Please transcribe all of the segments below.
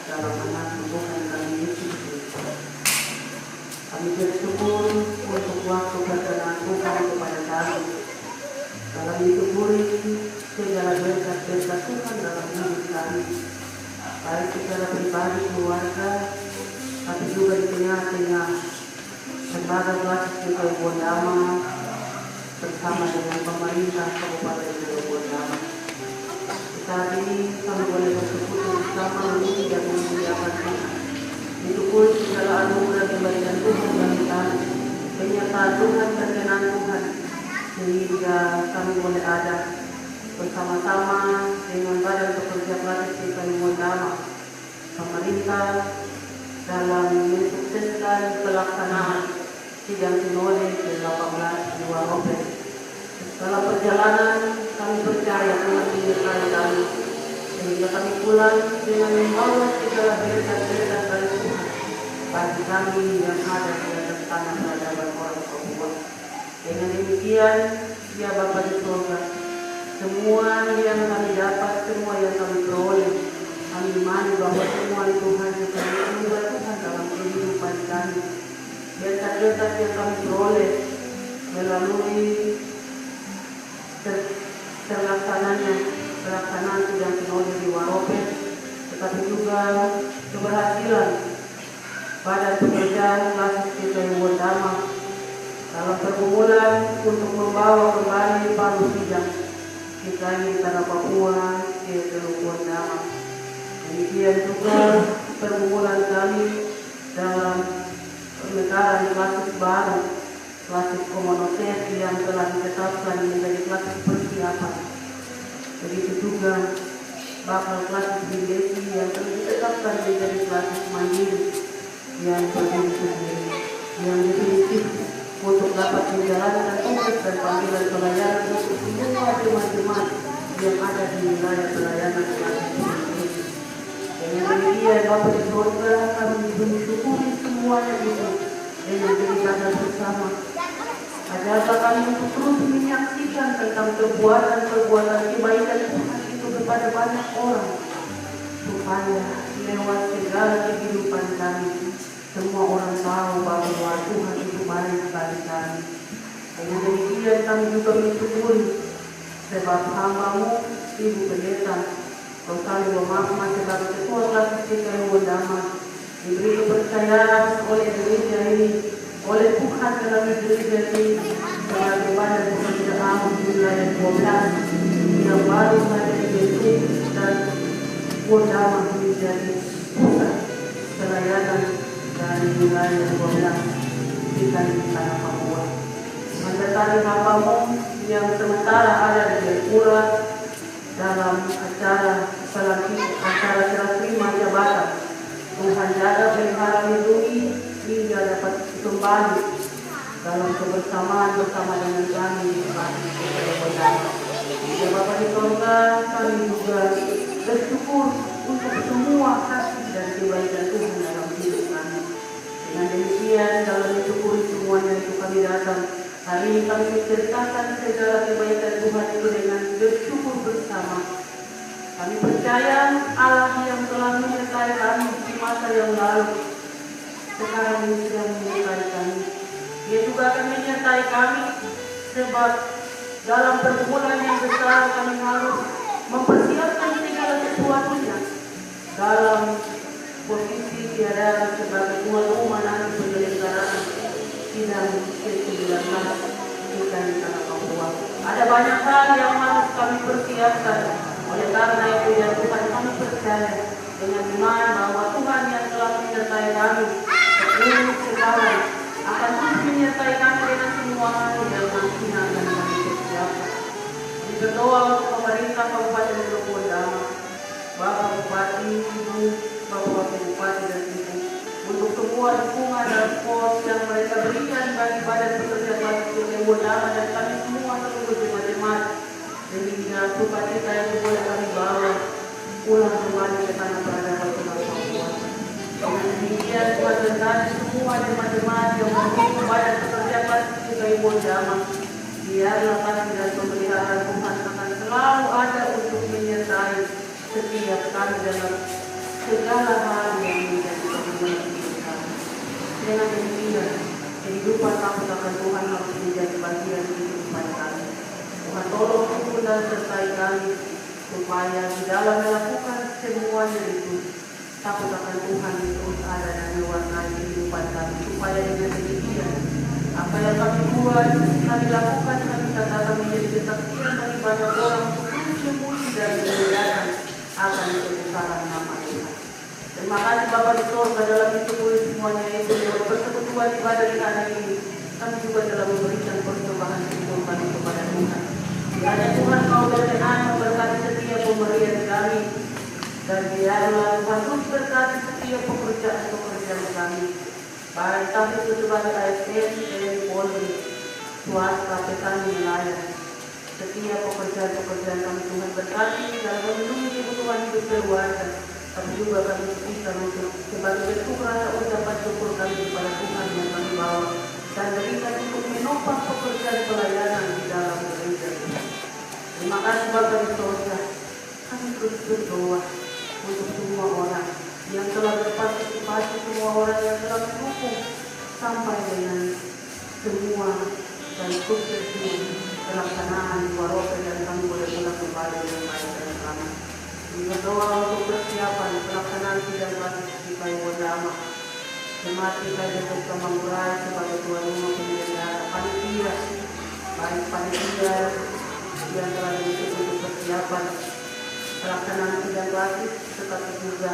dalam anak Tuhan kami Yesus Kristus. Kami bersyukur untuk waktu berkenan Tuhan kepada kami. Dalam disyukuri segala berkat-berkat Tuhan dalam hidup kami, baik secara pribadi, keluarga, tapi juga di tengah-tengah lembaga pelaku Cirebon Damai bersama dengan pemerintah Kabupaten Cirebon Damai. Saat ini kami boleh bersekutu bersama memuji dan memuliakan Tuhan. Disyukuri segala anugerah kebaikan Tuhan bagi kami, penyertaan Tuhan, perkenan Tuhan, sehingga kami boleh ada bersama-sama dengan Badan Pekerja Pelaku Cirebon Damai, pemerintah dalam mensukseskan pelaksanaan sidang sinode ke-18 di Waropen. Dalam perjalanan kami percaya Tuhan menyertai kami, sehingga kami pulang dengan membawa segala berkat-berkat dari Tuhan bagi kami yang ada di atas tanah peradaban orang Papua. Dengan demikian, ya Bapa di surga, semua yang kami dapat, semua yang kami peroleh, kami imani bahwa semua Tuhan yang kami anugerah Tuhan dalam kehidupan kami. Berkat-berkat yang kami peroleh melalui pelaksanaan sidang sinode di Waropen, tetapi juga keberhasilan Badan Pekerjaan Pelaku Cirebon Damai dalam pergumulan untuk membawa kembali palu sidang kita di tanah Papua ke Cirebon Damai. Demikian juga pergumulan kami dalam pemekaran klasik baru, klasik komunitas yang telah ditetapkan menjadi klasik persiapan. Begitu juga bakal klasik bidesi yang telah ditetapkan menjadi klasik mandiri yang berdiri sendiri, yang definitif untuk dapat menjalankan tugas dan panggilan pelayanan untuk semua jemaat yang ada di wilayah pelayanan klasik bidesi. Dengan demikian Bapa di surga, kami bersyukuri semuanya itu dengan beribadah bersama. Ajarlah kami untuk terus menyaksikan tentang perbuatan kebaikan Tuhan itu kepada banyak orang, supaya lewat segala kehidupan kami, semua orang tahu bahwa Tuhan itu baik bagi kami. Dengan demikian kami juga bersyukuri sebab hamba-Mu, Ibu Pendeta Rosario Muhammad sebagai Ketua Pelaku Cirebon Damai diberi kepercayaan oleh gereja ini, oleh Tuhan dalam gereja ini sebagai Badan Pekerjaan di wilayah 12 yang baru saja dibentuk dan Damai menjadi pusat pelayanan dari wilayah 12 kita di tanah Papua. Mendatangi hamba-Mu yang sementara ada di Jayapura dalam acara serah terima jabatan. Tuhan jaga, pelihara, lindungi hingga dapat kembali dalam kebersamaan bersama dengan kami di Cirebon Damai. Ya Bapa di surga, kami juga bersyukur untuk semua kasih dan kebaikan Tuhan dalam hidup kami. Dengan demikian, dalam mensyukuri semuanya itu kami datang. Hari ini kami menceritakan segala kebaikan Tuhan itu dengan bersyukur bersama. Kami percaya Allah yang telah menyertai kami di masa yang lalu, sekarang ini sedang menyertai kami. Dia juga akan menyertai kami, sebab dalam pergumulan yang besar kami harus mempersiapkan segala sesuatunya dalam posisi tiada sebagai tuan rumah nanti penyelenggaraan sidang ke-19 kita di tanah Papua. Ada banyak hal yang harus kami persiapkan. Oleh karena itu ya Tuhan, kami percaya dengan iman bahwa Tuhan yang telah menyertai kami seluruh sekarang akan terus menyertai kami dengan semua hal yang nantinya akan kami persiapkan. Kami berdoa untuk pemerintah Kabupaten Cirebon Damai, Bapak Bupati, Ibu, Bapak Wakil Bupati dan Ibu, untuk semua dukungan dan support yang mereka berikan bagi Badan Pekerja Pelaku Cirebon Damai dan kami semua seluruh jemaat, sehingga sukacita yang boleh kami bawa pulang kembali ke tanah peradaban orang Papua. Dengan demikian Tuhan berkati semua jemaat-jemaat yang mendukung Badan Pekerja Pelaku Cirebon Damai. Biarlah kasih dan pemeliharaan Tuhan akan selalu ada untuk menyertai setiap kami dalam segala hal yang menjadi kebutuhan hidup kami. Dengan demikian, kehidupan takut akan Tuhan harus menjadi bagian kehidupan kami. Tuhan tolong tuntun dan sertai kami, supaya di dalam melakukan semuanya itu, takut akan Tuhan terus ada dan mewarnai kehidupan kami. Supaya dengan demikian, apa yang kami buat, kami lakukan, kami katakan menjadi kesaksian bagi banyak orang untuk sembunyi dan memuliakan akan kebesaran nama Tuhan. Terima kasih Bapak di surga dalam hidup semuanya itu lewat persekutuan ibadah di hari ini. Kami juga telah memberikan persembahan hidup kami kepada Tuhan. Kiranya Tuhan kau berkenan memberkati setiap pemberian kami, dan biarlah Tuhan terus berkati setiap pekerjaan kami. Baik kami itu sebagai ASN, TNI Polri, swasta, petani, nelayan. Setiap pekerjaan kami Tuhan berkati dalam memenuhi kebutuhan hidup keluarga. Tapi juga kami bisa untuk sebagai bentuk rasa ucapan syukur kami kepada Tuhan yang kami bawa, dan berikan untuk menopang pekerjaan pelayanan di dalam gereja. Terima kasih Bapak di surga. Kami terus berdoa untuk semua orang yang telah berpartisipasi, semua orang yang telah mendukung sampai dengan semua dan sukses pelaksanaan Warope, dan kami boleh pulang kembali dengan baik dan selamat. Berdoa untuk persiapan pelaksanaan sidang kasus di Kayu Dama. Jemaat kita Depok Kamanggurai sebagai tuan rumah penyelenggara panitia, baik panitia yang telah dibentuk untuk persiapan pelaksanaan sidang kasus, tetapi juga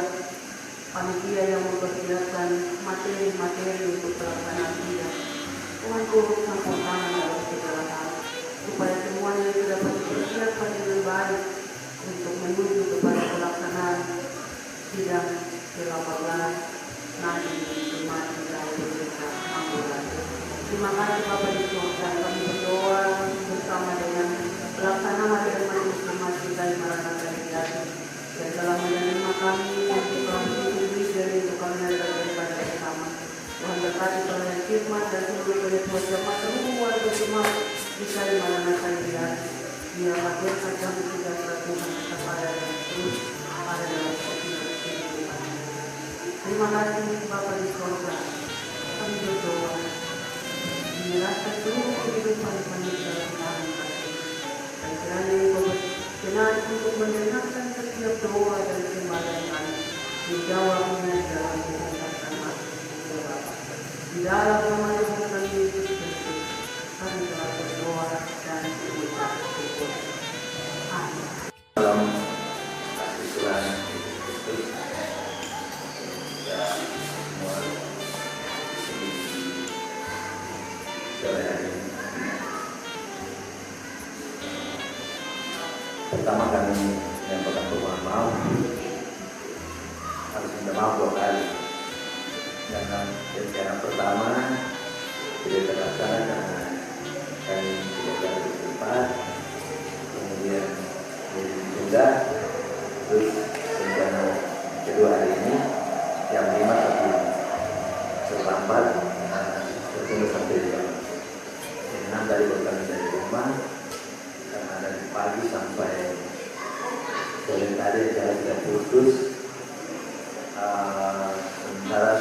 panitia yang mempersiapkan materi-materi untuk pelaksanaan sidang. Tuhan turut campur tangan dalam segala hal, supaya semuanya itu dapat dipersiapkan dengan baik untuk menuju kepada pelaksanaan sidang ke-18 nanti di Jemaat kita Indonesia Anggota. Terima kasih Bapak di surga. Kami berdoa bersama dengan pelaksana harian majelis jemaat kita yang Maranatha yang telah menerima kami untuk kami dari untuk kami adalah daripada bersama. Tuhan berkati pelayan khidmat dan seluruh ketua jemaat seluruh warga jemaat kita yang Maranatha dia bagian akan sejahtera Tuhan tetap ada dan terus ada dalam kehidupan. Terima kasih Bapa di surga. Kami berdoa menyerahkan seluruh kehidupan kami dalam tangan kasih. Dan kiranya Engkau berkenan untuk mendengarkan setiap doa dan sembahyang kami, menjawabnya dalam kehendak nama Bapa. Di dalam nama Tuhan kami Yesus Kristus, kami telah berdoa dan mengucap syukur. Amin. Dalam kasih Tuhan Yesus Kristus, ya semua di sore hari ini. Pertama kami menyampaikan permohonan maaf, harus minta maaf 2 kali. Karena rencana pertama tidak terlaksana karena kami tidak berada di tempat, kemudian ditunda, terus rencana kedua hari ini jam 5 tapi terlambat, tertunda sampai jam 6 dari kami dari rumah karena dari pagi sampai sore tadi jalan tidak putus. Sementara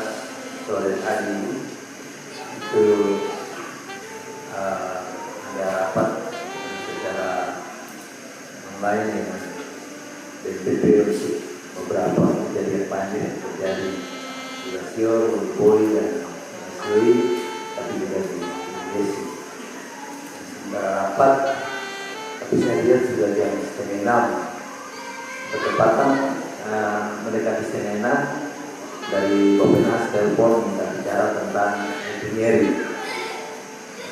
sore tadi itu ada rapat secara online dengan BNPB untuk beberapa kejadian banjir yang terjadi di Lasio, Boy dan Masui, tapi juga di Desi. Sementara rapat, tapi saya lihat sudah jam 5:30, bertepatan mendekati 5:30 dari Bapenas telepon minta bicara tentang engineering.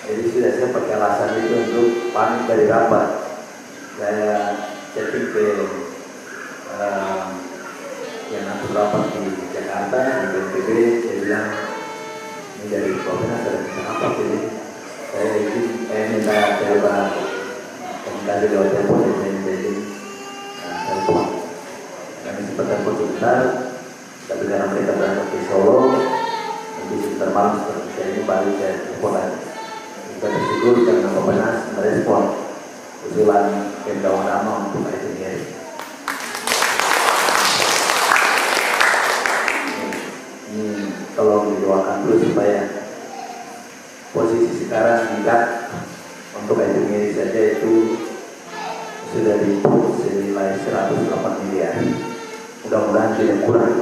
Jadi sudah saya pakai alasan itu untuk pamit dari rapat. Saya chatting ke yang atur rapat di Jakarta di BNPB, saya bilang ini dari Bapenas ada apa ini? Saya minta coba komunikasi lewat telepon dan saya jadi telepon. Kami sempat telepon sebentar, tapi karena mereka berangkat ke Solo, nanti sebentar malam setelah saya ini balik saya telepon lagi. Kita bersyukur karena Bapenas merespon usulan Pemda. Pertama untuk engineering. tolong didoakan terus supaya posisi sekarang tingkat untuk air ini saja itu sudah diinput senilai 108 miliar. Mudah-mudahan tidak kurang,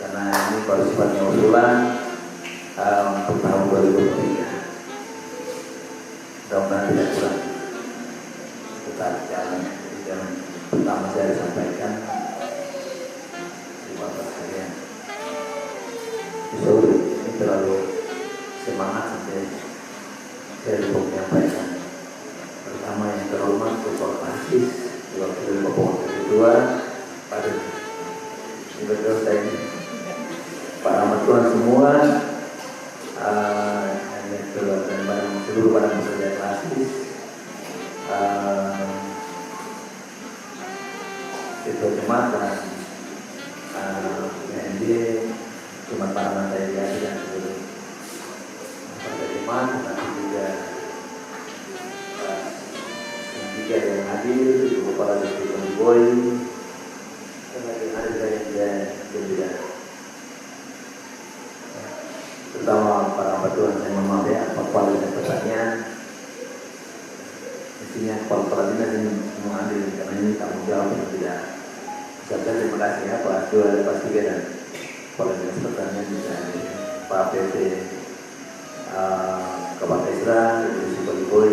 karena ini baru sifatnya usulan untuk tahun 2023. Mudah-mudahan tidak kurang. Tetap jalan yang pertama saya sampaikan di Bapak sekalian. Sorry, ini terlalu semangat sampai saya belum menyampaikan. Pertama yang terhormat Bapak Francis, Wakil Bapak Kedua, pada Ibu saya ini, para amat Tuhan semua, dan seluruh para pekerja klasis, itu jemaat dan BND, jemaat para materi dan seluruh pekerja jemaat, tapi juga tiga yang hadir, juga para distributor boy, dan lagi hadir dan juga terutama para hamba Tuhan. Saya mohon maaf ya, apabila ada pertanyaan, mestinya kepala dinas ini mengambil, karena ini tanggung jawab yang tidak. Terima kasih ya Pak Dua, Pak Tiga dan kepala dinas pertanian bisa Pak PT Kabupaten Isra, Ibu Boy.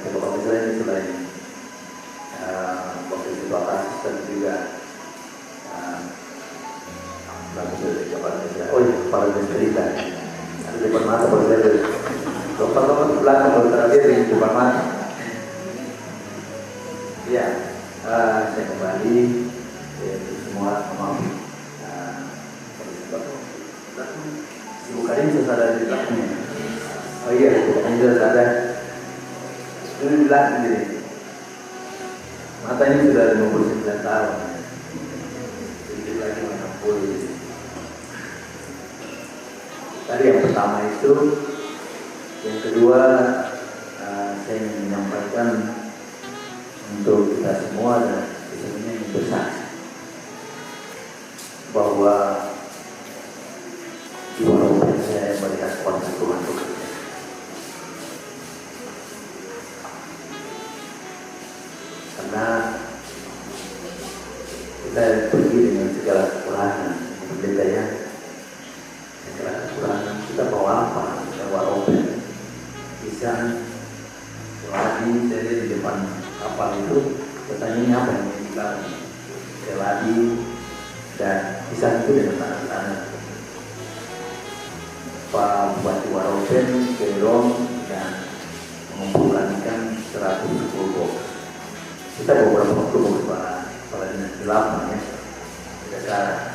Bapak Presiden ini selain Wakil Ketua Kasus dan juga oh iya, kepala cerita ada di depan mata baru saya dokter belakang baru terakhir di depan mata. Ya, saya kembali semua, maaf bukan ini sudah ada di belakangnya. Oh iya, bukan ini sudah ada. Ini bilang sendiri, mata ini sudah 59 tahun, sedikit lagi 60. Tadi yang pertama itu, yang kedua saya ingin menyampaikan untuk kita semua dan sebenarnya yang besar bahwa di walaupun saya melihat kuasa Tuhan bekerja. Karena kita pergi dengan segala kekurangan, berbeda ya, segala kekurangan. Kita bawa apa? Kita bawa open. Bisa seladi saya di depan kapal itu, pertanyaannya apa yang dibilang? Seladi dan bisa itu dengan tangan-tangan. Pak Bupati Waropen, Kelong dan mengumpulkan ikan 110 box. Kita beberapa waktu berupa kepala dinas 8 ya, dasar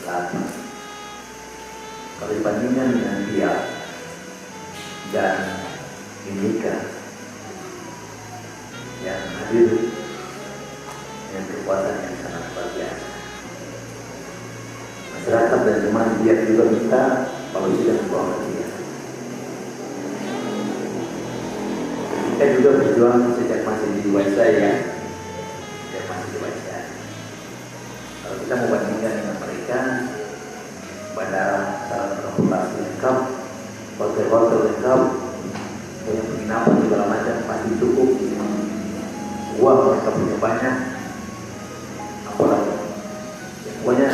8. Kalau dibandingkan dengan dia dan Mimika yang hadir dengan kekuatan yang sangat luar biasa, masyarakat dan jemaat dia juga minta kalau tidak membawa dia. Kita juga berjuang sejak masih di Waisa ya, sejak masih di Waisa. Kalau kita membandingkan dengan mereka, bandara, sarana transportasi lengkap, hotel-hotel lengkap, punya penginapan segala macam pasti cukup. Uang mereka punya banyak, apalagi ya, pokoknya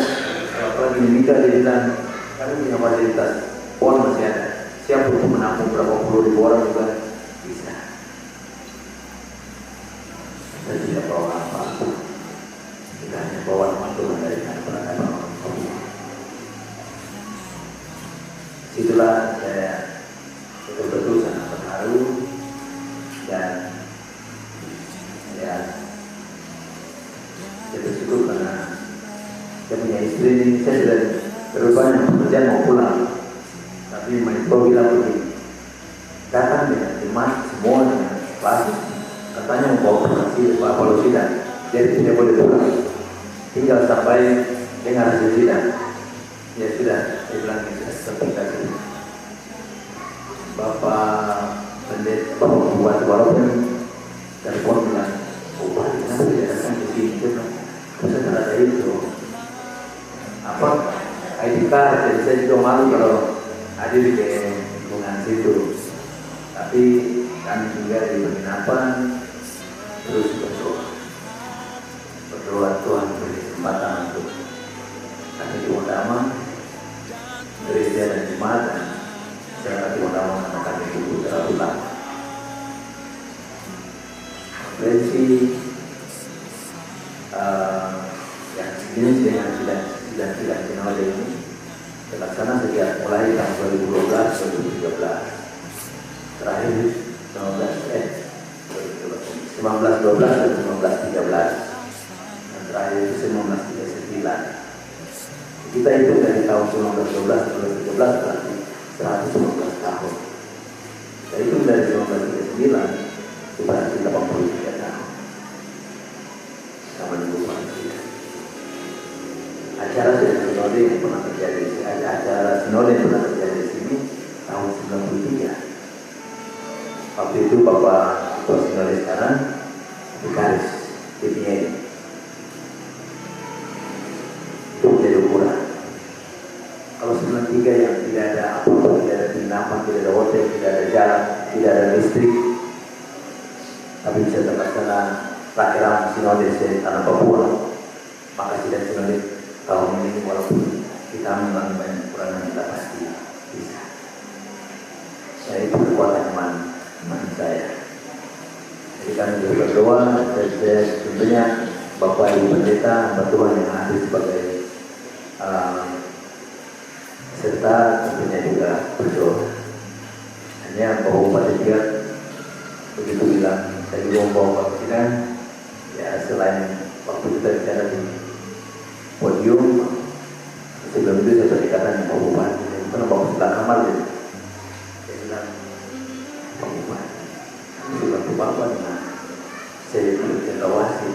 apalagi Mimika dia bilang kami punya fasilitas, uang masih ada, siap untuk menampung berapa puluh ribu orang juga bisa. Kita tidak bawa apa-apa, kita hanya bawa nama Tuhan dari peradaban Allah. Itulah saya betul-betul sangat terharu dan ya saya bersyukur karena saya punya istri. Saya sudah berubahnya pekerjaan mau pulang, tapi Maestro bilang begini, datang dengan jemaat semua dengan kelas, katanya mau bawa operasi Pak Palu sidang, jadi tidak boleh pulang, tinggal sampai dengar hasil sidang. Ya sudah, saya bilang sudah seperti tadi. Bapak Pendeta, Bapak Bupati Waropen telepon bilang, Bupati kenapa tidak datang ke sini? Masa tidak ada itu? Apa? ID card, jadi saya juga malu kalau hadir di lingkungan situ. Tapi kami tinggal di penginapan, terus berdoa Tuhan beri kesempatan untuk kami di utama gereja dan jemaat, dan saya kami utama karena kami itu terlalu lama. Konferensi yang sejenis dengan sidang sinode ini terlaksana sejak mulai tahun 2012-2013, terakhir 1912 dan 1913, dan terakhir itu 1939. Kita itu dari tahun 1912-2013 berarti 119 tahun. Kita itu dari 1939 itu berarti 83 tahun. Sama dengan manusia. Acara sinode yang pernah terjadi di sini, acara sinode yang pernah terjadi di sini tahun 93. Waktu itu Bapak Ketua Sinode sekarang Vikaris DPN itu menjadi ukuran. Kalau 93 yang tidak ada apa-apa, tidak ada penginapan, tidak ada hotel, tidak ada jalan, tidak ada listrik, tapi bisa terlaksana rakhiram sinode tanah Papua, maka sidang sinode tahun ini walaupun kita memang banyak kekurangan, kita pasti bisa. Ya, itu kekuatan iman saya. Jadi kami juga berdoa, dan saya tentunya Bapak Ibu Pendeta, hamba Tuhan yang hadir sebagai serta tentunya juga berdoa. Hanya Bapak Bupati Biak begitu bilang, saya juga membawa keyakinan, ya selain waktu kita bicara di podium, sebelum itu saya berdekatan dengan Bapak Bupati, karena Bapak sebelah kamar gitu. Saya bilang, Pak Bupati, sudah Bapak dengan saya berjaga wasit.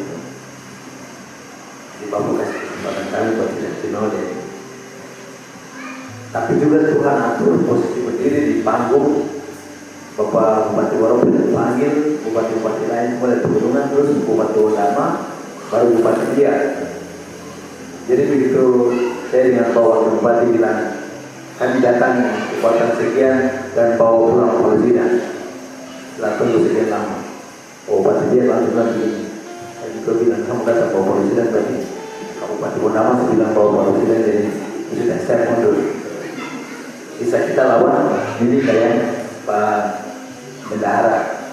Jadi Bapak kasih kesempatan kami buat sidang sinode. Tapi juga Tuhan atur posisi berdiri di panggung. Bapak Bupati Waropen dipanggil, bupati-bupati lain mulai pegunungan, terus Bupati Utama, baru Bupati Biak. Jadi begitu saya dengan Bapak Bupati bilang, kami datang kekuatan sekian dan bawa pulang Palestina. Setelah tunggu sekian lama, Bupati Biak langsung lagi. Saya juga bilang, kamu datang bawa Palestina berarti Bupati Utama bilang bawa Palestina, jadi sudah saya mundur. Bisa kita lawan ini kayak Pak Bendahara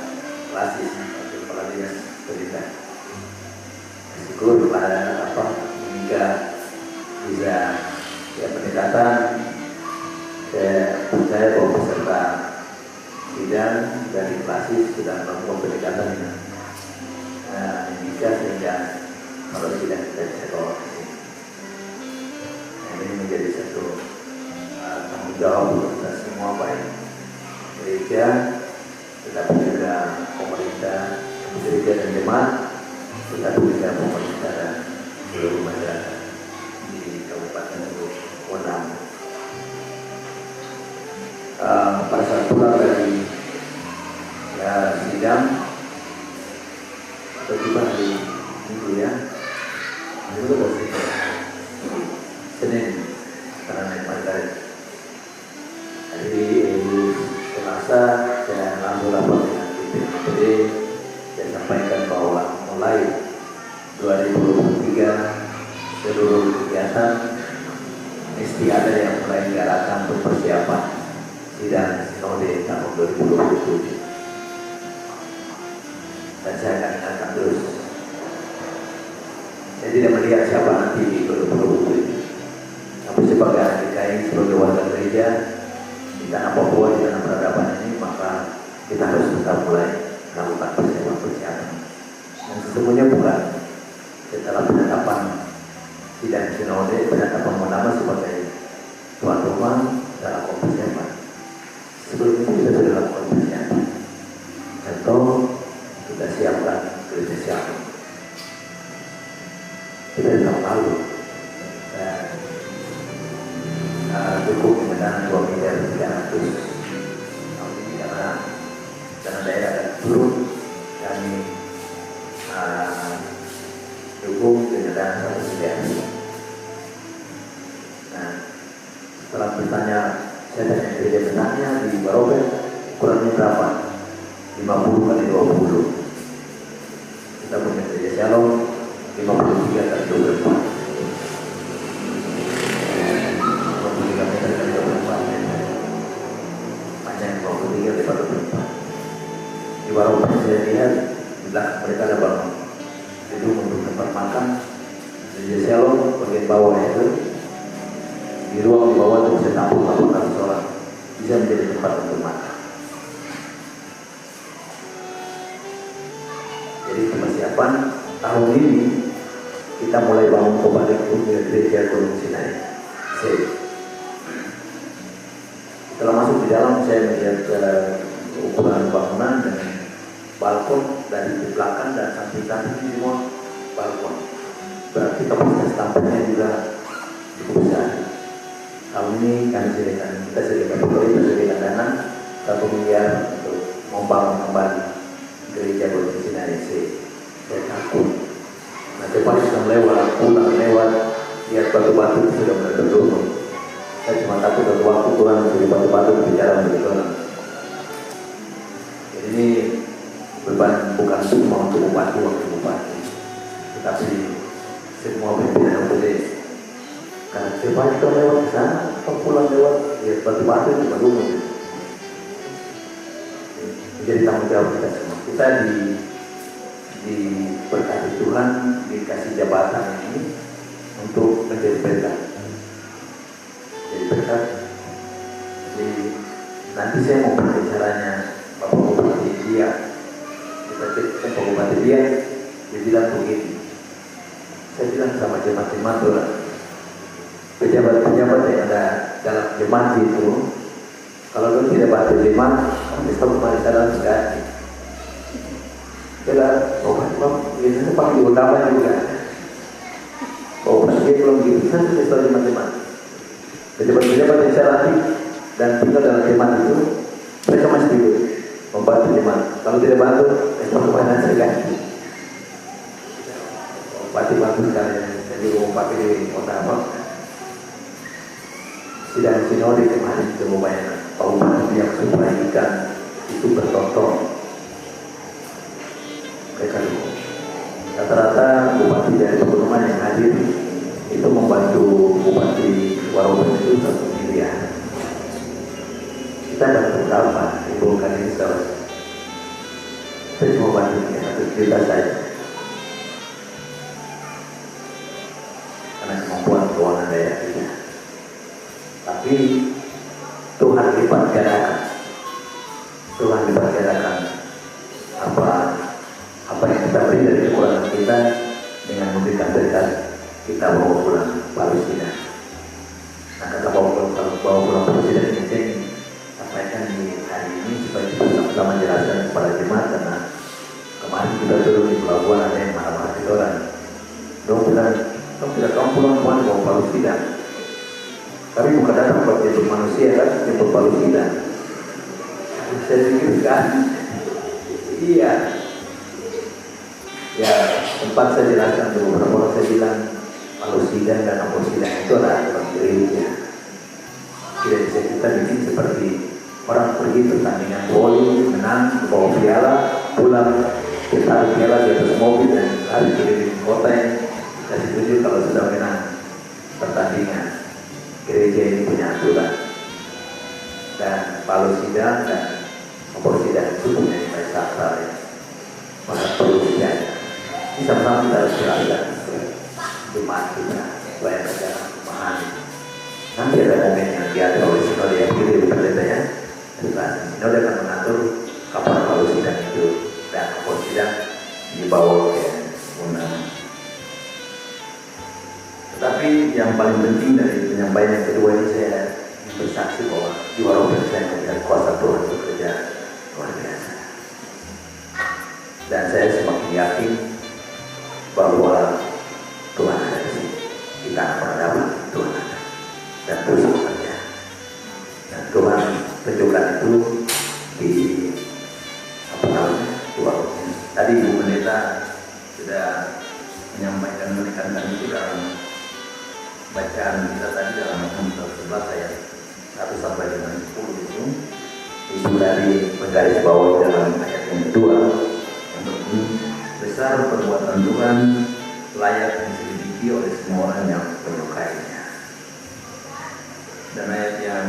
Klasis, Kepala Dinas Pendidikan. Syukur pada hingga bisa ya pendekatan. Saya percaya bahwa peserta sidang dari Klasis sudah melakukan pendekatan dengan Indonesia, sehingga kalau sidang kita bisa bawa ke sini. Ini menjadi satu tanggung jawab untuk kita semua, baik gereja, tetapi juga pemerintah, gereja dan jemaat, tetapi juga pemerintah dan seluruh masyarakat di Kabupaten Wonam. Pada saat pulang dari sidang, tiba hari Minggu ya, itu Senin, karena naik materi. Jadi Selasa saya langsung lapor dengan BPD, saya sampaikan bahwa mulai 2023 seluruh kegiatan mesti ada yang mulai diarahkan untuk persiapan sidang sinode tahun 2027. Dan saya akan ingatkan terus. Saya tidak melihat siapa nanti di 2027. Tapi sebagai ahli DKI, sebagai warga gereja di tanah Papua, di tanah peradaban ini, maka kita harus tetap mulai melakukan persiapan. Dan sesungguhnya bukan setelah penetapan sidang sinode, penetapan nama sebagai tuan rumah dalam persiapan. Sebelum itu kita sudah lakukan persiapan. Contoh, kita siapkan gereja siapa. Kita tahun lalu cukup dengan 2 miliar 300. Tahun ini karena daerah akan turun, kami dukung dengan dana 1 miliar. Nah, Setelah bertanya, saya tanya gereja benarnya di Waropen ukurannya berapa? 50 kali 20. Kita punya gereja Shalom 53 kali 24. 53 meter kali 24 meter. Panjang 53 kali 24. Di Waropen saya lihat di belakang mereka ada bangun gedung untuk tempat makan. Gereja Shalom bagian bawah itu, di ruang di bawah itu bisa tampung 800 orang, bisa menjadi tempat untuk makan. Jadi persiapan tahun ini kita mulai bangun kembali gereja Gunung Sinai. Setelah masuk di dalam, saya melihat ukuran bangunan dan balkon dari belakang dan samping-samping semua balkon. Berarti kapasitas tampungnya juga cukup besar. Tahun ini kita sediakan dana 1 miliar untuk membangun kembali gereja Gunung Sinai. Saya takut. Nanti pas pulang lewat, lihat batu-batu sudah mulai turun. Saya cuma takut suatu waktu Tuhan menjadi batu-batu berbicara menjadi orang. Jadi ini beban bukan cuma untuk waktu bupati, tetapi semua pimpinan OPD. Karena siapa itu lewat ke sana, atau pulang lewat, lihat batu-batu itu baru menjadi tanggung jawab kita semua. Kita diberkati Tuhan, dikasih jabatan ini untuk menjadi berkat. Jadi berkat. Jadi nanti saya mau berbicaranya Bapak Bupati dia. Bapak Bupati dia bilang begini. Saya bilang sama jemaat-jemaat Tuhan, pejabat-pejabat yang ada dalam jemaat itu, kalau lu tidak bantu jemaat, kamu bisa kembali dalam sekali. Bila Bapak biasanya panggil utama juga. Bapak dia belum gitu, saya bisa jemaat-jemaat. Pejabat-pejabat yang saya latih dan tinggal dalam jemaat itu, mereka masih hidup membantu jemaat. Kalau tidak bantu, mereka kembali sekali. Bantu sekali, saya juga mau pakai di kota apa. Sidang sinode kemarin itu lumayan, Pak Bupati yang supaya ikan itu bertonton. Mereka dulu. Rata-rata bupati dari pegunungan yang hadir itu membantu Bupati Waropen itu 1 miliar. Kita dapat berapa? Ibukan ini salah. Saya cuma bantu 1 juta saja. Karena kemampuan keuangan daerah kita. Tapi Tuhan lipat gandakan. Tuhan lipat gandakan apa yang kita beri dari kekurangan kita dengan memberikan berkat kita bawa pulang Palestina. Nah, kata bawa pulang Palestina ini sampaikan di hari ini supaya kita sama-sama jelaskan kepada jemaat, karena kemarin kita turun di pelabuhan ada yang marah-marah di orang. Dong bilang, tidak kamu pulang bawa Palestina. Kami bukan datang buat jemput manusia, kan jemput Palestina. Saya pikir kan, iya. Ya, sempat saya jelaskan dulu, beberapa orang saya bilang Palestina dan Palestina itu adalah orang gereja. Tidak bisa kita bikin seperti orang pergi pertandingan voli, menang, bawa piala, pulang, kita piala di atas mobil dan lari keliling kota yang kita setuju kalau sudah menang pertandingan. Gereja ini punya aturan, dan Palestina dan Palestina itu punya nilai sakral ya. Maka perlu dijaga. Ini sama-sama kita harus jelaskan jemaat kita supaya mereka memahami. Nanti ada momen yang diatur oleh sinode yang pilih pendeta ya. Sinode akan mengatur kapan Palestina itu dan Palestina dibawa ke undangan. Tetapi yang paling penting dari penyampaian yang kedua ini, saya bersaksi bahwa di Waropen saya melihat kuasa Tuhan bekerja luar biasa. Dan saya semakin yakin bahwa Tuhan ada di sini. Kita akan peradaban Tuhan ada dan terus bekerja. Dan Tuhan tunjukkan itu di Waropen. Tadi Ibu Pendeta sudah menyampaikan menekankan itu dalam bacaan kita tadi dalam Amsal 11 ayat 1 sampai dengan 10 itu dari menggaris bawah dalam ayat yang kedua yang berbunyi, besar perbuatan Tuhan, layak diselidiki oleh semua orang yang menyukainya. Dan ayat yang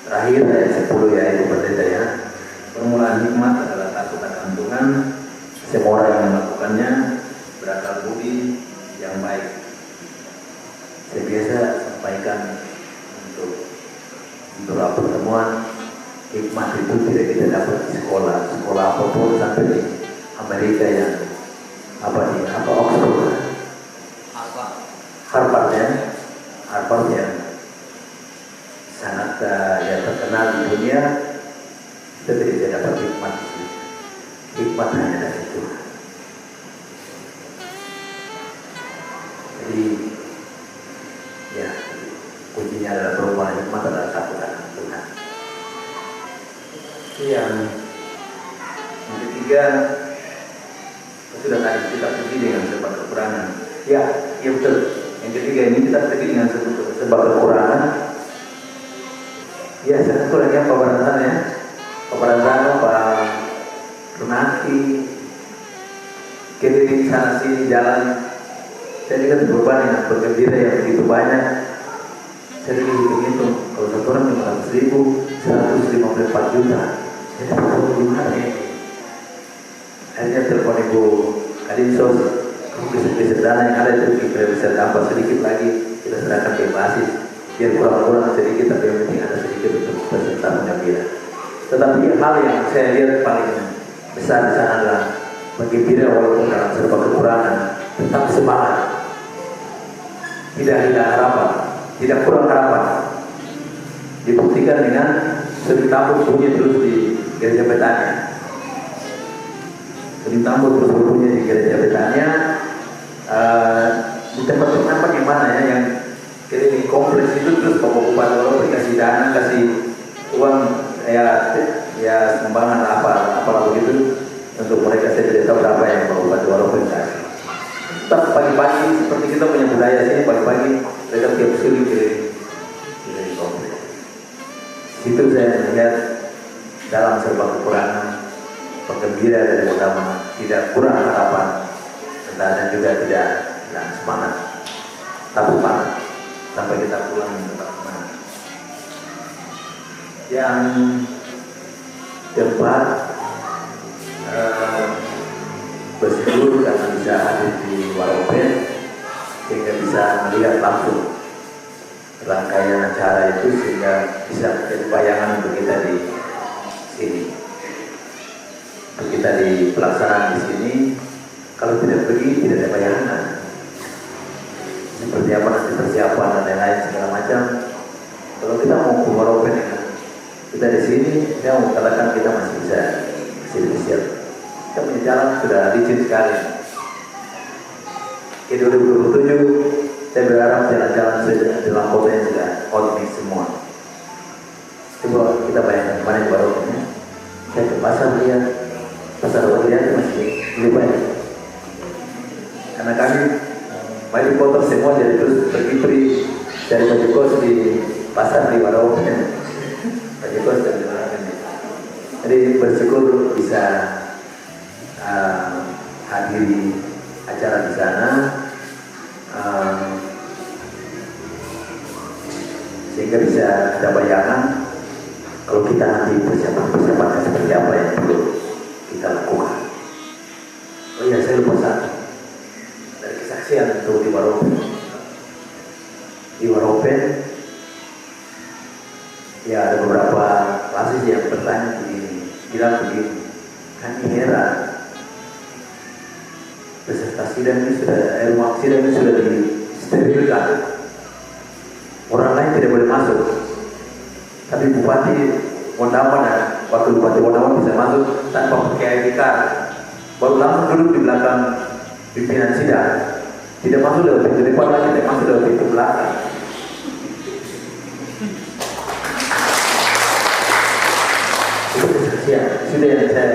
terakhir ayat 10 yaitu pendeta ya, permulaan hikmat adalah takut akan Tuhan, semua orang yang melakukannya berakal budi yang baik. Saya biasa sampaikan untuk beberapa pertemuan, hikmat itu tidak kita dapat di sekolah apapun sampai di Amerika yang Oxford, Harvard yang sangat yang terkenal di dunia, kita tidak bisa dapat hikmat di sini. Hikmat hanya dari Tuhan. Jadi ya, kuncinya adalah perubahan hikmat adalah takut akan Tuhan. Yang ketiga, sudah tadi kita pergi dengan sebab kekurangan. Ya betul. Yang ketiga ini kita pergi dengan sebab kekurangan. Ya, saya kurangnya pemberantasan Pak Renati, kiri sana sini jalan. Saya juga terbeban dengan bergembira yang begitu banyak. Saya hitung-hitung, kalau satu orang 500.154 juta, saya dapat gimana ya? Akhirnya telepon Ibu Kadinsos, bisa dana yang ada itu kita bisa tambah sedikit lagi, kita serahkan ke basis, biar kurang-kurang sedikit, tapi yang penting ada sedikit untuk peserta penggembira. Tetapi hal yang saya lihat paling besar di sana adalah bergembira walaupun dalam serba kekurangan, tetap semangat. Tidak harapan, tidak kurang harapan. Dibuktikan dengan Seri Tambur bunyi terus di gereja Betania. Seri Tambur terus berbunyi di gereja Betania. Di tempat-tempat gimana ya yang keliling kompleks itu terus Bapak Bupati Waropen kasih dana, kasih uang ya sumbangan apa begitu untuk mereka. Saya tidak tahu berapa yang Bapak Bupati Waropen kasih. Tetap pagi-pagi seperti kita punya budaya sini, pagi-pagi mereka tiap suri keliling kompleks. Itu saya melihat dalam serba kekurangan, penggembira dari utama tidak kurang harapan, dan juga tidak hilang semangat, tapi semangat sampai kita pulang tetap semangat. Yang keempat, bersyukur karena bisa hadir di Waropen sehingga bisa melihat langsung rangkaian acara itu, sehingga bisa menjadi bayangan untuk kita di sini, untuk kita di pelaksanaan di sini. Kalau tidak pergi tidak ada bayangan seperti apa nanti persiapan dan lain-lain segala macam. Kalau kita mau ke Waropen kita di sini, saya mau katakan kita masih bisa siap. Kita punya jalan sudah licin sekali. Di 2027 saya berharap jalan-jalan dalam kota yang sudah outmix semua. Coba kita bayangkan kemarin baru saya ke pasar lihat masih lebih banyak. Karena kami baju kotor semua, jadi terus pergi dari baju kos di pasar di Waropen. Baju kos dan Waropen. Jadi bersyukur bisa hadiri acara di sana, sehingga bisa ada bayangan kalau kita nanti persiapan seperti apa yang perlu kita lakukan. Oh iya, saya lupa satu dari kesaksian untuk di Waropen. Ya, ada beberapa klasis yang bertanya bilang begini, kami heran peserta sidang ini rumah sidang ini sudah disterilkan, orang lain tidak boleh masuk, tapi Bupati Wondaman dan Wakil Bupati Wondaman bisa masuk tanpa pakai ID card, baru langsung duduk di belakang pimpinan sidang, tidak masuk lewat pintu depan lagi, tidak masuk lewat pintu belakang. Itu kesaksian, sudah yang saya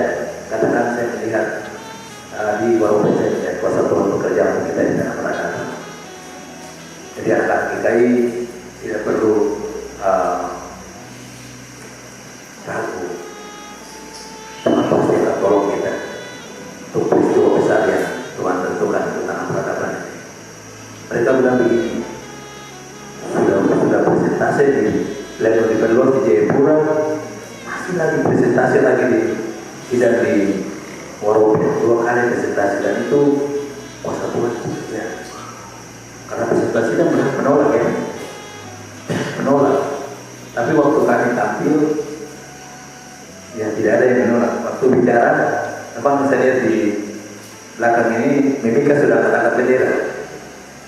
katakan, saya melihat di Waropen, saya kuasa Tuhan bekerja untuk kita di tengah masyarakat. akan DKI tidak perlu ragu. Tuhan pasti akan tolong kita untuk peristiwa besar yang Tuhan tentukan untuk tanah peradaban. Mereka bilang begini, sudah presentasi di level diperluas di Jayapura, masih lagi presentasi lagi di sidang di Waropen, 2 kali presentasi, dan itu kuasa Tuhan ya. Karena presentasi dan menolak ya, menolak. Tapi waktu kami tampil, ya tidak ada yang menolak. Waktu bicara, abang bisa lihat di belakang ini, Mimika sudah angkat bendera.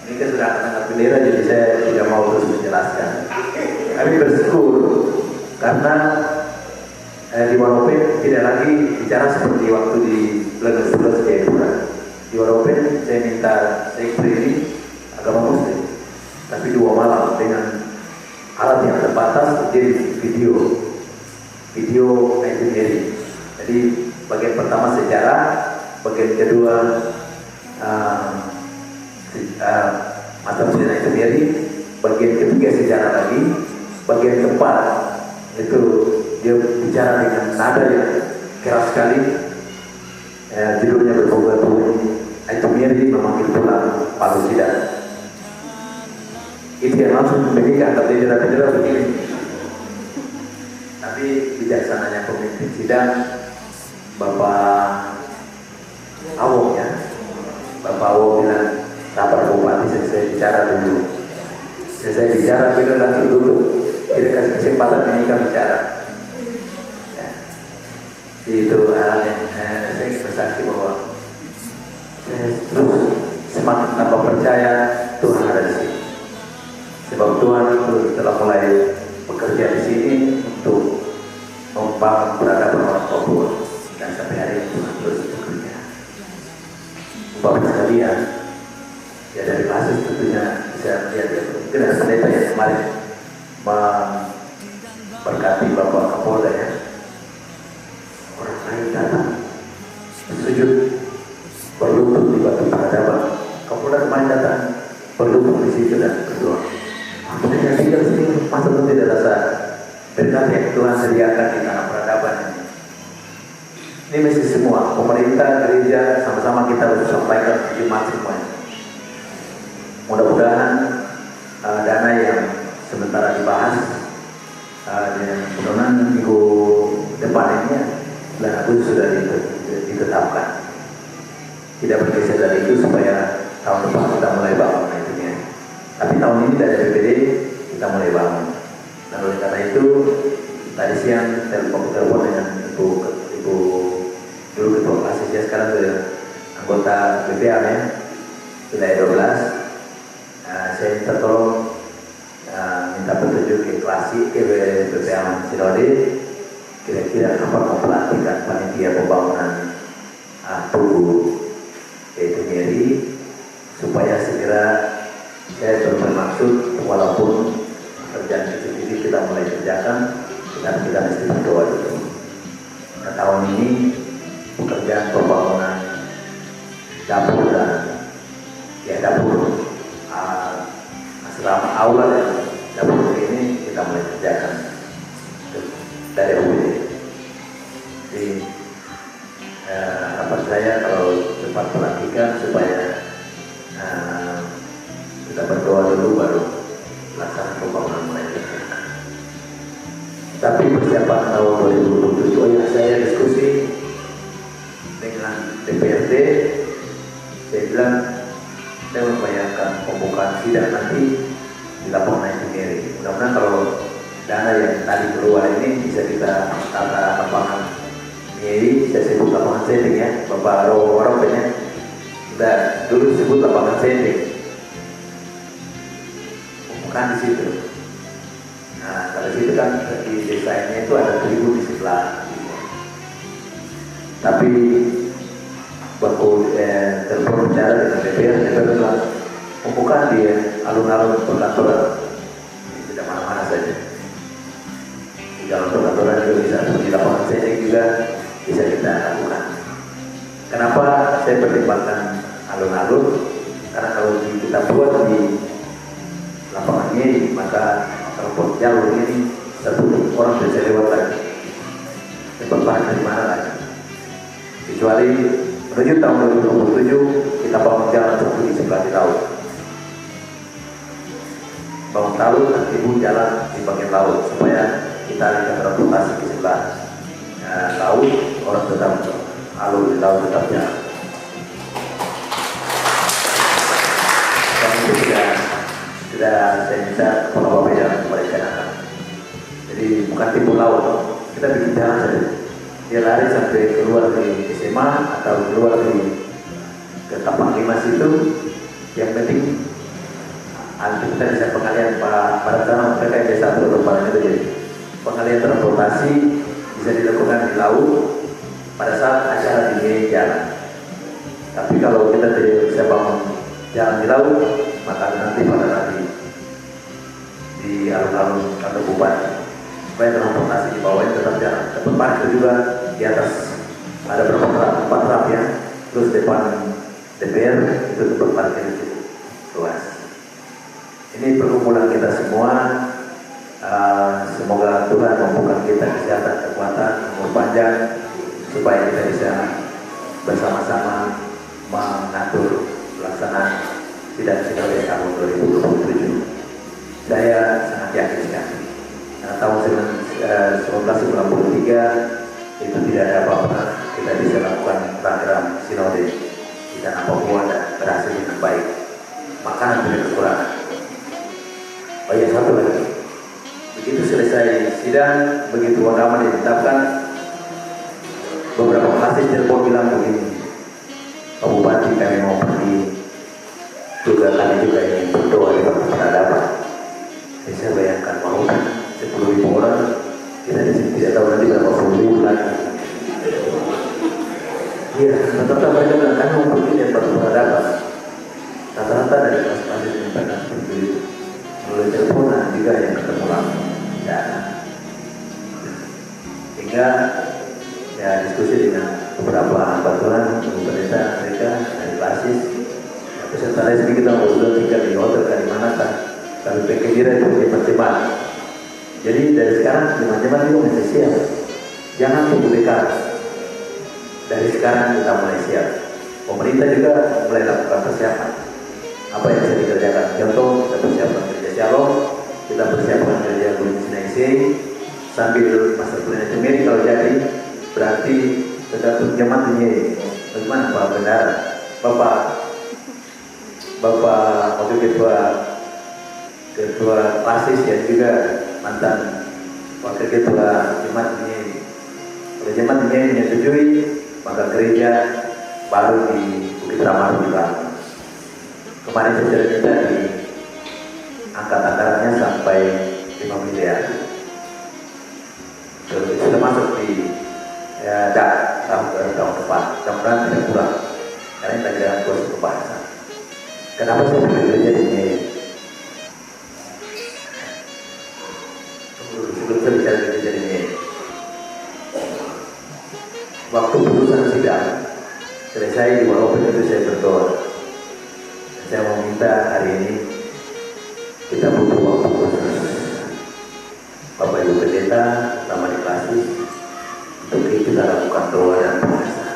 Mimika sudah angkat bendera, jadi saya tidak mau terus menjelaskan. Kami bersyukur karena di Waropen tidak lagi bicara seperti waktu di Legas Jayapura. Di Waropen saya minta sekre ini agama Muslim, tapi 2 malam dengan alat yang terbatas jadi video itu jadi. Jadi bagian pertama sejarah, bagian kedua mata Presiden itu jadi, bagian ketiga sejarah lagi, bagian keempat itu dia bicara dengan nada yang keras sekali. Judulnya berbunga-bunga itu mirip memanggil pulang Palu Sidang. Itu yang langsung memberikan tapi bendera begini. Tapi bijaksananya pemimpin sidang Bapak Awok ya, Bapak Awok bilang, sabar Bupati, saya bicara dulu. Saya bicara bila langsung dulu, tidak kasih kesempatan ini kan bicara. Ya. Itu hal yang saya bersaksi bahwa saya terus semakin tambah percaya Tuhan ada di sini. Sebab Tuhan itu telah mulai bekerja di sini untuk membangun peradaban orang Papua, dan sampai hari ini Tuhan terus bekerja. Bapak sekalian, ya dari kasus tentunya bisa lihat ya, mungkin ada pendeta yang kemarin memberkati Bapak Kapolda ya. Orang lain datang sujud berlutut di batu peradaban. Kapolda kemarin datang berlutut di situ dan berdoa. Apakah tinggal di sini masa tidak rasa berkat yang Tuhan sediakan di tanah peradaban ini? Ini mesti semua pemerintah, gereja, sama-sama kita harus sampaikan ke jemaat semuanya. Mudah-mudahan dana yang sementara dibahas dan mudah-mudahan minggu depan ini bulan Agustus sudah ditetapkan. Tidak bergeser dari itu supaya tahun depan kita mulai bangun itu ya. Tapi tahun ini dari BPD kita mulai bangun. Dan oleh karena itu tadi siang telepon dengan Ibu dulu ketua kelas ya, sekarang sudah anggota BPA ya, wilayah 12. Saya minta tolong minta petunjuk ke kelas BPA Sinode, kira-kira kapan mau pelantikan panitia pembangunan tubuh yaitu Mary, supaya segera. Saya bermaksud walaupun pekerjaan itu kita mulai kerjakan, dan kita mesti berdoa dulu. Nah, tahun ini pekerjaan pembangunan dapur dan dapur asrama aula dan dapur ini kita mulai kerjakan dari UPD. Jadi harapan saya kalau cepat pelantikan supaya kita berdoa dulu baru laksanakan pembangunan mulai kerjakan. Tapi persiapan tahun 2027 yang saya diskusi dengan DPRD, saya bilang saya membayangkan pembukaan sidang nanti di lapangan engineering. Mudah-mudahan kalau dana yang tadi keluar ini bisa kita tata lapangan ini, saya sebut lapangan setting ya, Bapak Robo ya. Kita dulu sebut lapangan setting. Pembukaan di situ. Nah, kalau situ kan di desainnya itu ada tribun di sebelah. Tapi waktu telepon bicara dengan DPR bilang pembukaan di alun-alun perkantoran, tidak mana-mana saja. Di dalam perkantoran juga bisa, di lapangan setting juga bisa kita lakukan. Kenapa saya pertimbangkan alun-alun? Karena kalau kita buat di lapangan ini, maka kalau jalur ini satu orang bisa lewat lagi. Tempat dari mana lagi? Kecuali menuju tahun 2027 kita bangun jalan satu di sebelah di laut. Bangun laut, nanti jalan di bagian laut supaya kita alihkan transportasi di sebelah laut, orang tetap alur di laut tetap jalan. Dan itu sudah saya minta pengelola jalan mereka akan. Jadi bukan timur laut, kita bikin jalan saja. Dia lari sampai keluar dari SMA atau keluar dari ke Tapang Limas itu, yang penting nanti kita bisa pengalian pada sana mereka yang biasa berlebaran itu, jadi pengalian transportasi bisa dilakukan di laut pada saat acara di jalan. Tapi kalau kita tidak bisa bangun jalan di laut, maka nanti di alun-alun kantor bupati supaya transportasi di bawah ini tetap jalan. Tempat parkir juga di atas ada berapa tempat rap ya, terus depan DPR itu tempat parkir itu luas. Ini perkumpulan kita semua. Semoga Tuhan membuka kita kesehatan, kekuatan, umur panjang supaya kita bisa bersama-sama mengatur pelaksanaan sidang-sidang tahun 2027. Saya sangat yakin sekali. Karena tahun 1993 itu tidak ada apa-apa, kita bisa lakukan program sinode di tanah Papua dan berhasil dengan baik. Makanan tidak kekurangan. Oh ya, satu lagi. Begitu selesai sidang, begitu agama ditetapkan, beberapa masjid telepon bilang begini, Pak Bupati kami mau pergi juga, kami juga ingin berdoa di peradaban. Saya bayangkan mau 10.000 orang, kita di sini tidak tahu nanti berapa puluh ribu lagi. Iya, rata-rata mereka bilang kami mau pergi di peradaban. Rata-rata dari masjid menyampaikan seperti itu. Melalui teleponan juga yang ketemu langsung. Ya. Hingga ya diskusi dengan beberapa batuan pemerintah mereka dari basis ya, peserta resmi kita ngobrol tinggal di hotel di manakah, tapi pikirnya itu dipercepat. Jadi dari sekarang teman-teman itu masih siap, jangan tunggu dekat. Dari sekarang kita mulai siap. Pemerintah juga mulai lakukan persiapan. Apa yang bisa dikerjakan? Contoh, kita persiapkan kerja shalom, kita persiapkan kerja Sinai sambil master plan itu kalau jadi berarti tergantung jemaat ini. Bagaimana Pak Bendara, Bapak wakil ketua pasis yang juga mantan wakil ketua jemaat ini. Kalau jemaat ini menyetujui, maka gereja baru di Bukit Ramah dibangun. Kemarin saya sudah minta di angkat-angkatannya sampai 5 miliar. Sudah masuk di tahun depan. Mudah-mudahan tidak kurang. Karena kita jalan kursus kebahasan. Kenapa saya pilih gereja ini? Sebelum saya bicara gereja ini, waktu putusan sidang selesai di walaupun itu saya berdoa. Saya mau minta hari ini kita butuh waktu khusus Bapak Ibu Pendeta, utama di Klasis, untuk kita lakukan doa dan puasa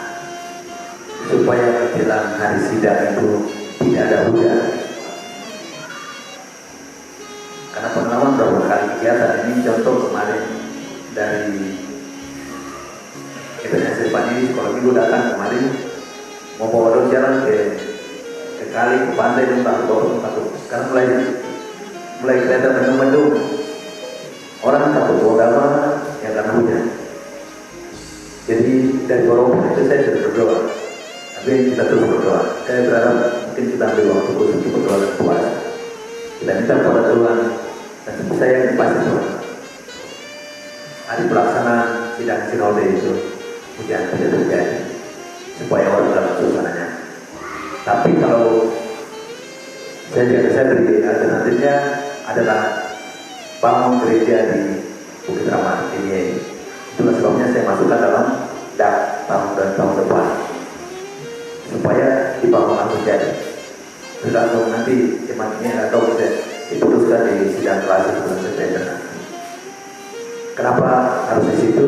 supaya menjelang hari sidang itu tidak ada hujan. Karena pengalaman beberapa kali kegiatan ini, contoh kemarin dari Ebenezer Sepani, kalau minggu datang kemarin mau bawa jalan ke kali, ke pantai, takut. Sekarang mulai kelihatan mendung. Orang takut agama yang karena hujan. Jadi dari walaupun itu saya sudah berdoa, tapi kita terus berdoa. Saya berharap mungkin kita ambil waktu khusus untuk berdoa dan puasa. Kita minta kepada Tuhan dan saya yang pasti Tuhan. Hari pelaksanaan sidang sinode itu hujan tidak terjadi supaya orang dalam suasananya. Tapi kalau saya beri alternatifnya adalah bangun gereja di Bukit Ramah ini. Itulah sebabnya saya masukkan dalam tahun depan supaya dibangun langsung jadi. Tergantung nanti jemaatnya atau diputuskan di sidang klasik bulan September nanti. Kenapa harus di situ?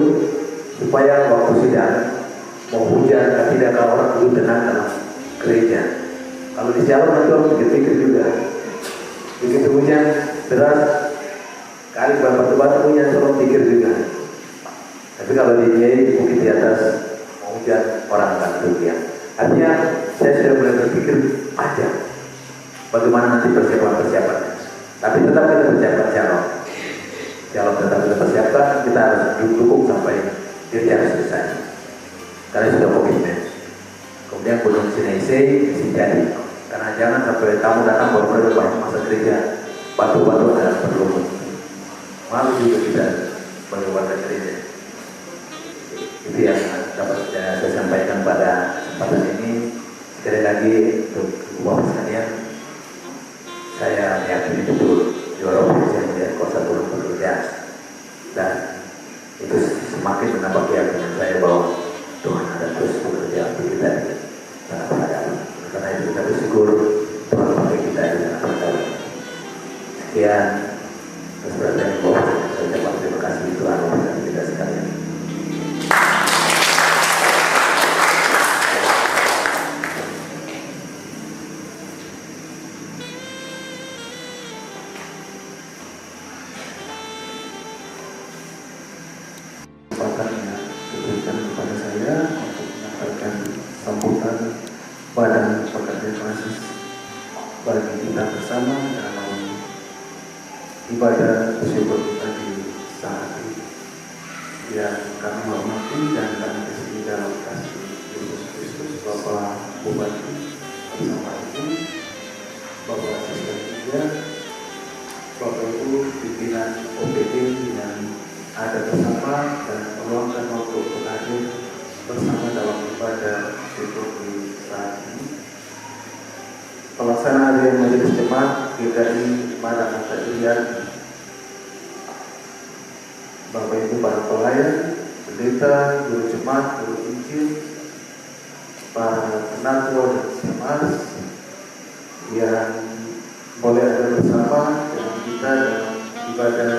Supaya waktu sidang mau hujan atau tidak, kalau orang dulu tenang dalam gereja. Kalau di Sialon nanti harus pikir-pikir juga. Begitu hujan deras, kali batu-batu hujan, tolong pikir juga. Tapi kalau di bukit di atas mau hujan, orang akan duduk. Artinya saya sudah mulai berpikir panjang bagaimana nanti persiapan-persiapannya. Tapi tetap kita persiapkan Sialon tetap kita persiapkan, kita harus dukung sampai dia harus selesai. Karena sudah komitmen. Kemudian Gunung Sinai mesti jadi. Karena jangan sampai tamu datang baru banyak masa gereja, batu-batu adalah perlu. Malu juga kita sebagai warga gereja. Itu yang dapat saya sampaikan pada kesempatan ini. Sekali lagi untuk Bapak sekalian, saya yakini betul juara yang menjadi kuasa Tuhan bekerja, dan itu semakin menambah keyakinan saya bahwa Tuhan ada terus bekerja untuk kita dalam peradaban. Karena itu kita bersyukur Tuhan pakai kita di dalam peradaban. Sekian kesempatan Bapak, saya ucapkan terima kasih Tuhan bagi kita sekalian. Pada pekerjaan klasik bagi kita bersama dalam ibadah bersyukur kita di saat ini, yang kami hormati dan kami kasih dalam kasih Yesus Kristus, Bapak Bupati bersama Ibu, Bapak Asisten Tiga, Bapak Ibu pimpinan OPD yang ada bersama dan meluangkan waktu untuk hadir bersama dalam ibadah syukur di saat ini. Pelaksana harian Majelis Jemaat GKI Padang Tajrian, Bapak Ibu para pelayan, pendeta, guru jemaat, guru Injil, para penatua dan jemaat yang boleh ada bersama dengan kita dalam ibadah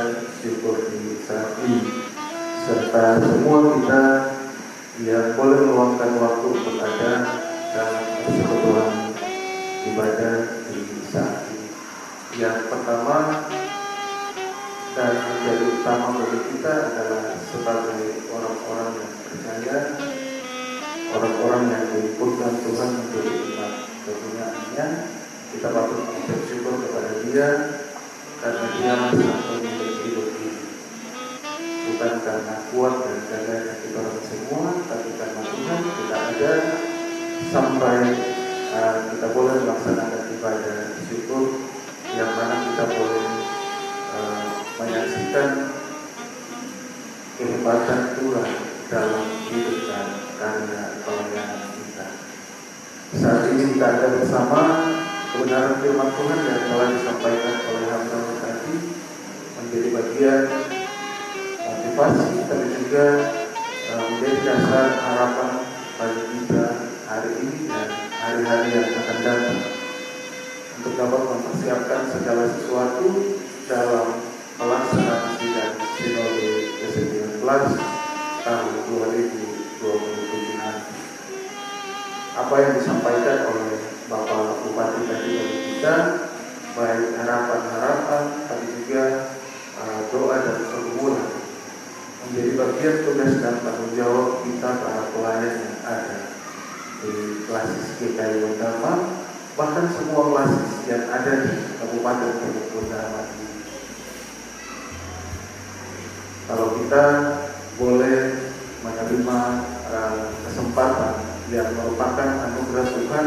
syukur di saat ini, serta semua kita yang boleh meluangkan waktu untuk ada dalam persekutuan ibadah di saat ini. Yang pertama dan menjadi utama bagi kita adalah sebagai orang-orang yang percaya, orang-orang yang diikutkan Tuhan menjadi umat kepunyaannya, kita patut bersyukur kepada Dia karena Dia sang pemilik hidup ini. Bukan karena kuat dan gagahnya kita orang semua, tapi karena Tuhan kita ada sampai kita boleh melaksanakan ibadah syukur, yang mana kita boleh menyaksikan kehebatan Tuhan dalam hidup dan karya pelayanan kita. Saat ini kita ada bersama kebenaran firman Tuhan yang telah disampaikan oleh hamba tadi menjadi bagian motivasi, tapi juga menjadi dasar harapan bagi kita hari ini dan hari-hari yang akan datang untuk dapat mempersiapkan segala sesuatu dalam pelaksanaan sidang Sinode ke-19 tahun 2027 nanti. Apa yang disampaikan oleh Bapak Bupati tadi bagi kita, baik harapan-harapan, tapi juga doa dan pergumulan, menjadi bagian tugas dan tanggung jawab kita para pelayan yang ada di klasis GKI Utama, bahkan semua klasis yang ada di Kabupaten Bukit Utama ini. Kalau kita boleh menerima kesempatan yang merupakan anugerah Tuhan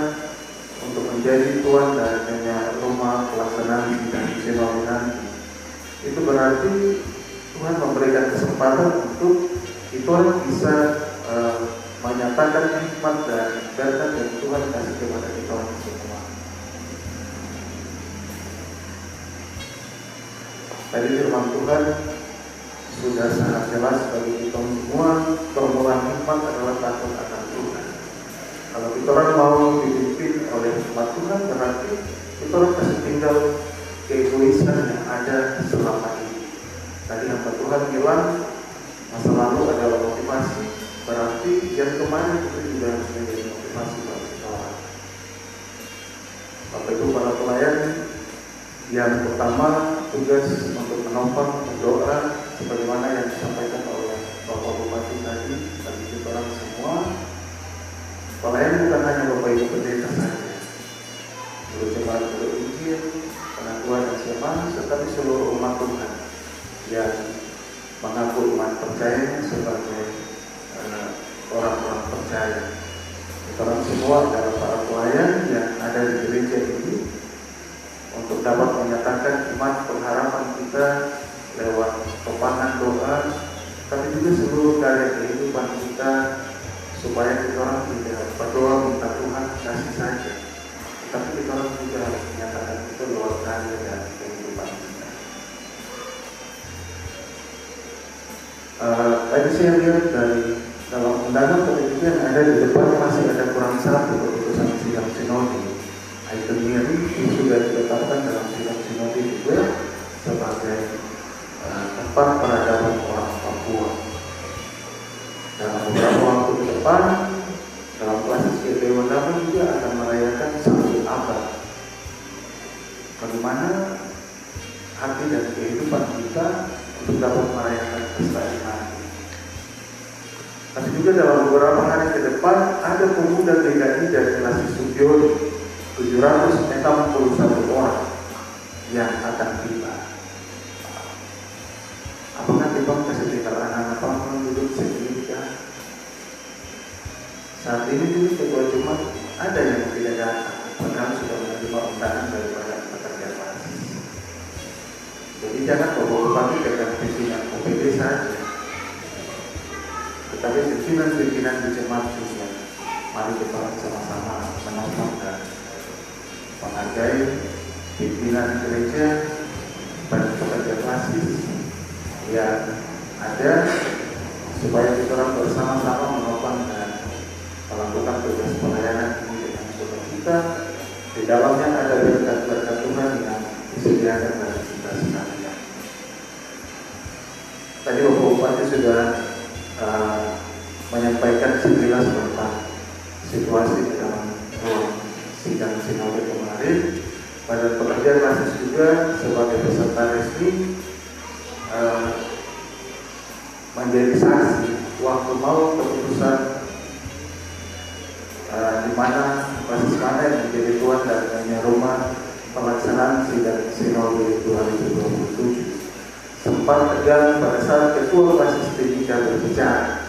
untuk menjadi tuan dan nyonya rumah pelaksanaan sidang sinode nanti, itu berarti Tuhan memberikan kesempatan untuk kita bisa menyatakan hikmat dan berkat yang Tuhan kasih kepada kita semua. Tadi firman Tuhan sudah sangat jelas bagi kita semua, permulaan hikmat adalah takut akan Tuhan. Kalau kita orang mau dipimpin oleh hikmat Tuhan, berarti kita orang kasih tinggal keegoisan yang ada selama ini. Tadi hamba Tuhan bilang masa lalu adalah motivasi, berarti yang kemarin itu juga harus menjadi motivasi bagi kita orang. Bapak Ibu para pelayan, yang pertama tugas untuk menopang berdoa sebagaimana yang disampaikan oleh Bapak Bupati tadi bagi kita orang semua. Pelayan bukan hanya Bapak Ibu pendeta saja, guru jemaat, guru Injil, pengakuan dan siapa, tetapi seluruh umat Tuhan yang mengaku umat percaya sebagai orang-orang percaya. Kita orang semua adalah para pelayan yang ada di gereja ini untuk dapat menyatakan iman pengharapan kita lewat topangan doa, tapi juga seluruh karya kehidupan kita, supaya kita orang tidak berdoa minta Tuhan kasih saja, tapi kita orang juga harus menyatakan itu lewat karya dan kehidupan kita. Tadi saya lihat dari dalam undangan penelitian yang ada di depan masih ada kurang satu keputusan sidang sinode. Item ini sudah ditetapkan dalam sidang sinode juga sebagai tempat peradaban orang Papua. Dalam beberapa waktu ke depan, dalam klasis GP Wondaman juga akan merayakan satu abad. Bagaimana hati dan kehidupan kita untuk dapat merayakan pesta iman. Tapi juga dalam beberapa hari ke depan ada pemuda GKI dari klasis Sugiori 761 orang yang akan tiba. Apakah kita kasih tinggal anak-anak Papua duduk sendiri? Saat ini juga ketua Jumat ada yang tidak datang, padahal sudah menerima undangan daripada pekerja klasis. Jadi jangan Bapak Bupati dengan pimpinan OPD saja, tetapi pimpinan-pimpinan di Jemaat juga. Mari kita sama-sama menopang dan menghargai pimpinan gereja dan pekerja klasis yang ada, supaya kita orang bersama-sama menopang dan melakukan tugas pelayanan ini dengan sukacita. Di dalamnya ada berkat-berkat Tuhan yang disediakan bagi kita sekalian. Tadi Bapak Bupati sudah menyampaikan sekilas tentang situasi di dalam sidang sinode kemarin. Pada pekerja klasis juga sebagai peserta resmi menjadi saksi waktu mau keputusan di mana klasis mana yang menjadi tuan dan punya rumah pelaksanaan sidang sinode 2027. Sempat tegang pada saat ketua klasis Timika berbicara.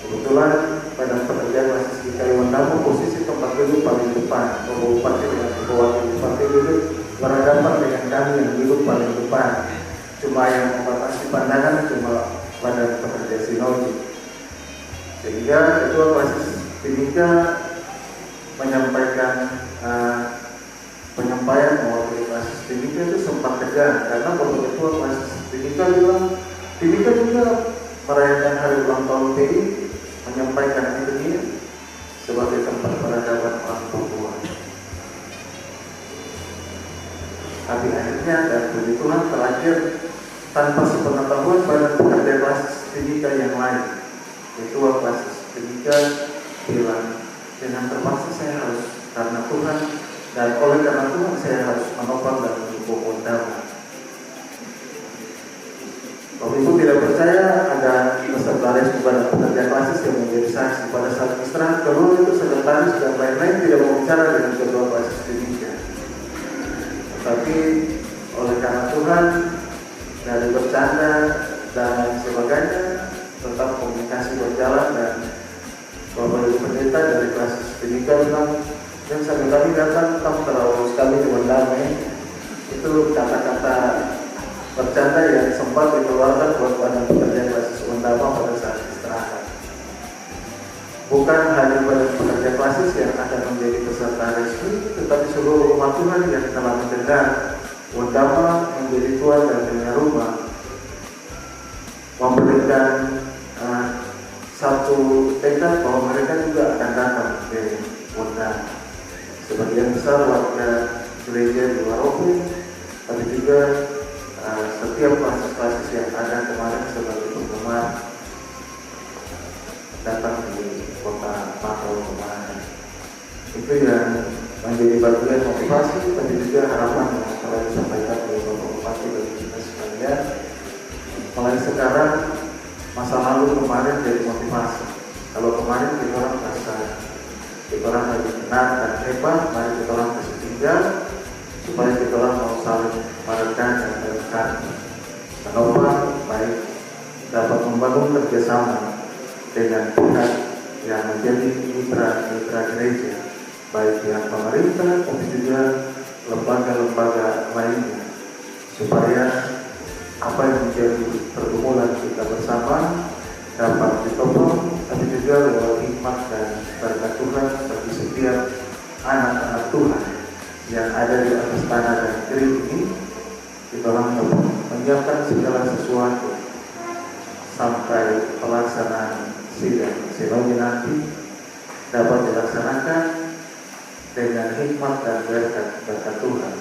Kebetulan pada pekerja klasis Timika Wondaman posisi tempat duduk paling depan. Bapak Bupati dengan Ketua Bupati duduk berhadapan dengan kami yang duduk paling depan. Cuma yang membatasi pandangan cuma pada pekerja sinode. Sehingga ketua klasis Timika menyampaikan penyampaian mewakili klasis Timika itu sempat tegang karena Bapak Ketua klasis Timika bilang Timika juga merayakan hari ulang tahun PI, menyampaikan ini sebagai tempat peradaban orang Papua. Tapi akhirnya dan puji Tuhan terakhir tanpa sepengetahuan pada pekerja klasis Timika yang lain, ketua klasis Timika bilang dengan terpaksa saya harus karena Tuhan dan oleh karena Tuhan saya harus menopang dan mendukung Wondaman. Kalau ibu tidak percaya, ada peserta resmi pada pekerja klasis yang menjadi saksi pada saat istirahat keluar itu sekretaris dan lain-lain tidak mau bicara dengan ketua klasis Timika. Tapi oleh karena Tuhan dari bercanda dan sebagainya tetap komunikasi berjalan dan Bapak Ibu Pendeta dari klasis Timika bilang yang satu kali datang kamu terlalu sekali di Wondaman. Itu kata-kata bercanda yang sempat dikeluarkan buat pada pekerja klasis Wondaman pada saat istirahat. Bukan hanya pada pekerja klasis yang akan menjadi peserta resmi, tetapi seluruh umat Tuhan yang telah mendengar Wondaman menjadi tuan dan punya rumah, memberikan satu tekad bahwa mereka juga akan datang ke Wondaman. Sebagian besar warga gereja di Warope, tapi juga setiap klasis-klasis yang ada kemarin sebagai penggemar datang di kota Makau kemarin. Itu yang menjadi bagian motivasi, tapi juga harapan yang telah disampaikan oleh Bapak Bupati bagi kita sekalian. Mulai sekarang, masa lalu kemarin jadi motivasi. Kalau kemarin kita orang merasa kita orang lebih benar dan hebat, mari kita orang kasih tinggal supaya kita orang mau saling meredam dan berkat. Kenapa? Baik dapat membangun kerjasama dengan pihak yang menjadi mitra gereja, baik pihak pemerintah tapi juga lembaga-lembaga lainnya, supaya apa yang menjadi pergumulan kita bersama dapat ditopang, tapi juga lewat hikmat dan berkat Tuhan bagi setiap anak-anak Tuhan yang ada di atas tanah dan negeri ini. Kita orang dapat menyiapkan segala sesuatu sampai pelaksanaan sidang sinode nanti dapat dilaksanakan dengan hikmat dan berkat Tuhan.